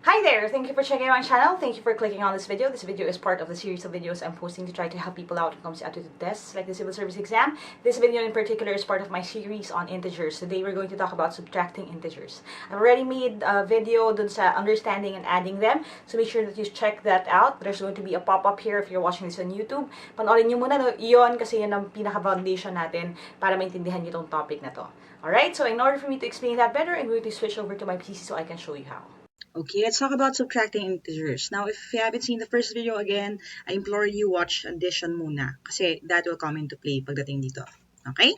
Hi there! Thank you for checking out my channel. Thank you for clicking on this video. This video is part of the series of videos I'm posting to try to help people out when it comes to aptitude tests like the civil service exam. This video in particular is part of my series on integers. Today we're going to talk about subtracting integers. I've already made a video dun sa understanding and adding them, so make sure that you check that out. There's going to be a pop-up here if you're watching this on YouTube. Panoorin nyo muna yun kasi yun ang pinaka-foundation natin para maintindihan nyo itong topic na to. Alright, so in order for me to explain that better, I'm going to switch over to my PC so I can show you how. Okay, let's talk about subtracting integers. Now, if you haven't seen the first video again, I implore you watch addition muna kasi that will come into play pagdating dito. Okay?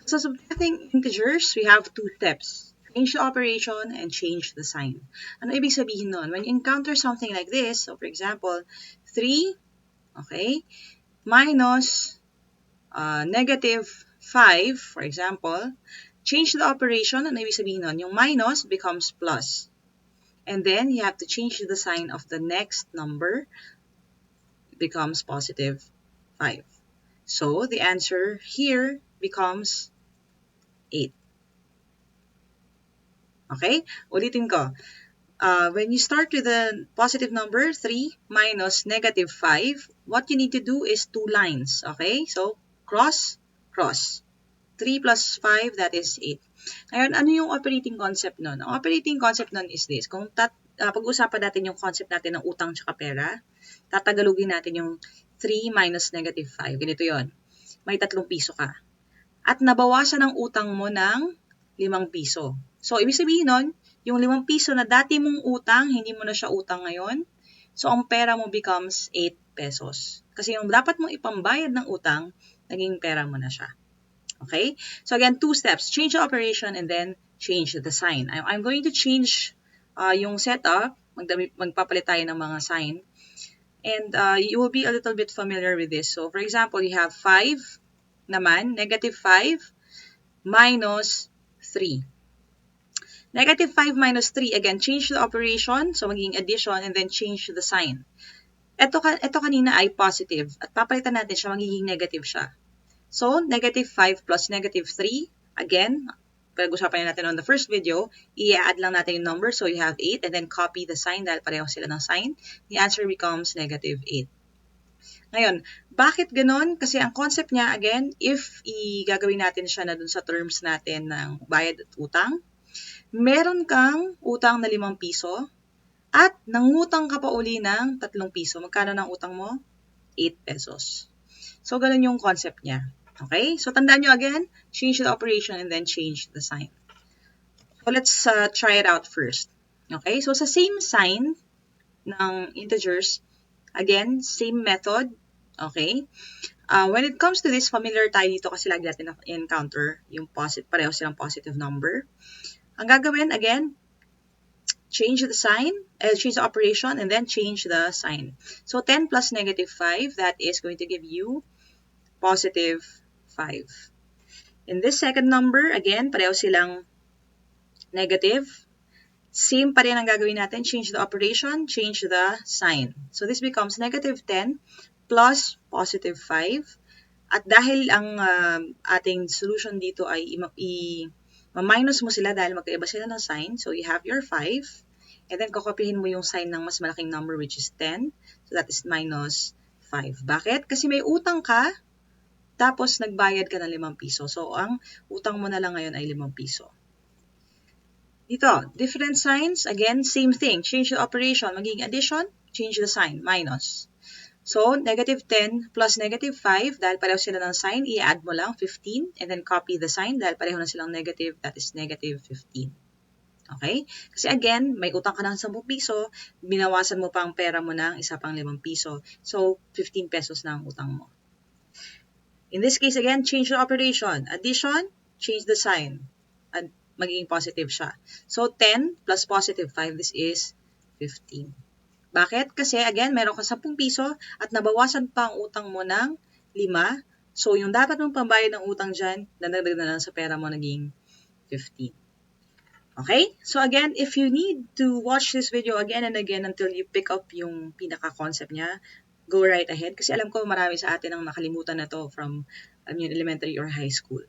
So, subtracting integers, we have two steps. Change the operation and change the sign. Ano ibig sabihin nun? When you encounter something like this, so for example, 3, okay, minus negative 5, for example, change the operation. Ano ibig sabihin nun? Yung minus becomes plus. And then you have to change the sign of the next number. It becomes positive 5. So the answer here becomes 8. Okay? Ulitin ko. When you start with the positive number 3 minus negative 5, what you need to do is two lines. Okay? So cross, cross. 3 plus 5, that is 8. Ngayon, ano yung operating concept nun? Ang operating concept nun is this. Kung pag-usapan natin yung concept natin ng utang tsaka pera, tatagalugin natin yung 3 minus negative 5. Ganito yon. May 3 piso ka. At nabawasan ang utang mo ng 5 piso. So, ibig sabihin nun, yung 5 piso na dati mong utang, hindi mo na siya utang ngayon. So, ang pera mo becomes 8 pesos. Kasi yung dapat mong ipambayad ng utang, naging pera mo na siya. Okay? So again, two steps. Change the operation and then change the sign. I'm going to change yung setup. Magpapalit tayo ng mga sign. And you will be a little bit familiar with this. So for example, you have 5 naman, negative 5 minus 3. Negative 5 minus 3, again, change the operation. So magiging addition and then change the sign. Ito kanina ay positive. At papalitan natin siya, magiging negative siya. So, negative 5 plus negative 3, again, pag-usapan natin on the first video, i-add lang natin yung number, so you have 8, and then copy the sign dahil pareho sila ng sign. The answer becomes negative 8. Ngayon, bakit ganon? Kasi ang concept niya, again, if gagawin natin siya na dun sa terms natin ng bayad at utang, meron kang utang na 5 piso, at nangutang ka pa uli ng 3 piso. Magkano ng utang mo? 8 pesos. So, ganun yung concept niya. Okay? So, tandaan nyo again, change the operation and then change the sign. So, let's try it out first. Okay? So, sa same sign ng integers, again, same method. Okay? When it comes to this, familiar tayo dito kasi lagi natin encounter yung pareho silang positive number. Ang gagawin, again, change the sign, change the operation, and then change the sign. So, 10 plus negative 5, that is going to give you positive 5. In this second number, again, pareho silang negative. Same pa rin ang gagawin natin. Change the operation, change the sign. So this becomes negative 10 plus positive 5. At dahil ang ating solution dito ay ma-minus mo sila dahil magkaiba sila ng sign. So you have your 5. And then kokopyahin mo yung sign ng mas malaking number which is 10. So that is minus 5. Bakit? Kasi may utang ka, tapos nagbayad ka ng 5 piso. So, ang utang mo na lang ngayon ay 5 piso. Dito, different signs. Again, same thing. Change the operation. Magiging addition, change the sign. Minus. So, negative 10 plus negative 5, dahil pareho sila ng sign, i-add mo lang 15. And then copy the sign, dahil pareho na silang negative, that is negative 15. Okay? Kasi again, may utang ka ng 10 piso, binawasan mo pa ang pera mo ng isa pang 5 piso. So, 15 pesos na ang utang mo. In this case, again, change the operation. Addition, change the sign. At magiging positive siya. So, 10 plus positive 5, this is 15. Bakit? Kasi, again, meron ka 10 piso at nabawasan pa ang utang mo ng 5. So, yung dapat mong pambayad ng utang dyan, dadagdag na lang sa pera mo, naging 15. Okay? So, again, if you need to watch this video again and again until you pick up yung pinaka-concept niya, go right ahead. Kasi alam ko marami sa atin ang nakalimutan na to from elementary or high school.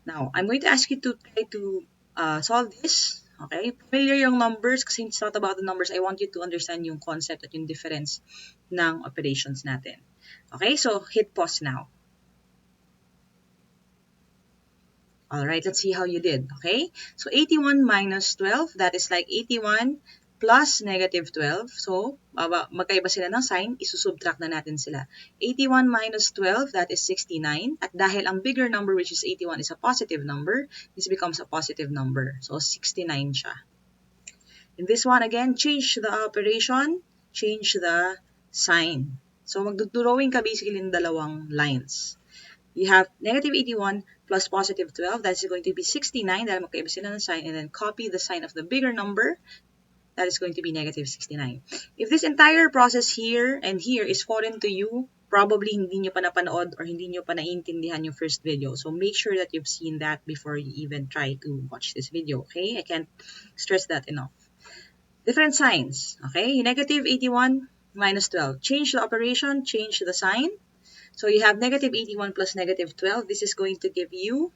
Now, I'm going to ask you to try to solve this Okay? Familiar yung numbers kasi it's not about the numbers. I want you to understand yung concept at yung difference ng operations natin. Okay? So, hit pause now. Alright, let's see how you did. Okay? So, 81 minus 12, that is like 81 plus negative 12. So, magkaiba sila ng sign, isusubtract na natin sila. 81 minus 12, that is 69. At dahil ang bigger number, which is 81, is a positive number, this becomes a positive number. So, 69 siya. In this one, again, change the operation, change the sign. So, magdudrawing ka basically in dalawang lines. You have negative 81 plus positive 12. That's going to be 69. Dahil magkaiba sila ng sign. And then copy the sign of the bigger number. That is going to be negative 69. If this entire process here and here is foreign to you, probably hindi nyo pa napanood or hindi nyo pa naiintindihan yung first video. So make sure that you've seen that before you even try to watch this video. Okay? I can't stress that enough. Different signs. Okay? Negative 81 minus 12. Change the operation. Change the sign. So you have negative 81 plus negative 12. This is going to give you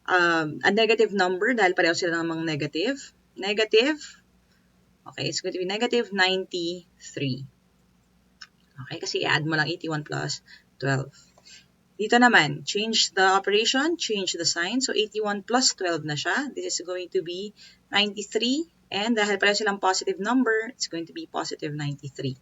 a negative number dahil pareho sila namang negative. Negative. Okay, it's going to be negative 93. Okay, kasi i-add mo lang 81 plus 12. Dito naman, change the operation, change the sign. So 81 plus 12 na siya. This is going to be 93. And dahil pareho silang positive number, it's going to be positive 93.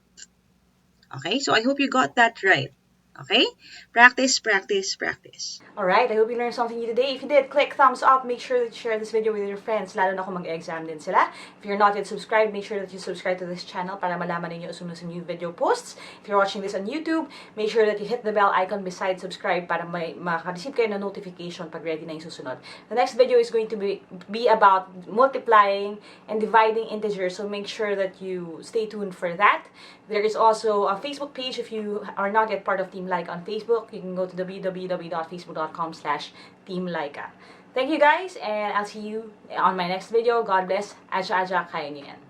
Okay, so I hope you got that right. Okay? Practice, practice, practice. Alright, I hope you learned something new today. If you did, click thumbs up. Make sure that you share this video with your friends, lalo na kung mag-exam din sila. If you're not yet subscribed, make sure that you subscribe to this channel para malaman ninyo as soon as new video posts. If you're watching this on YouTube, make sure that you hit the bell icon beside subscribe para maka-receive kayo ng notification pag ready na yung susunod. The next video is going to be about multiplying and dividing integers, so make sure that you stay tuned for that. There is also a Facebook page. If you are not yet part of Team Laika on Facebook, you can go to www.facebook.com/teamlaika. Thank you guys, and I'll see you on my next video. God bless. Aja, kaya niyo yan.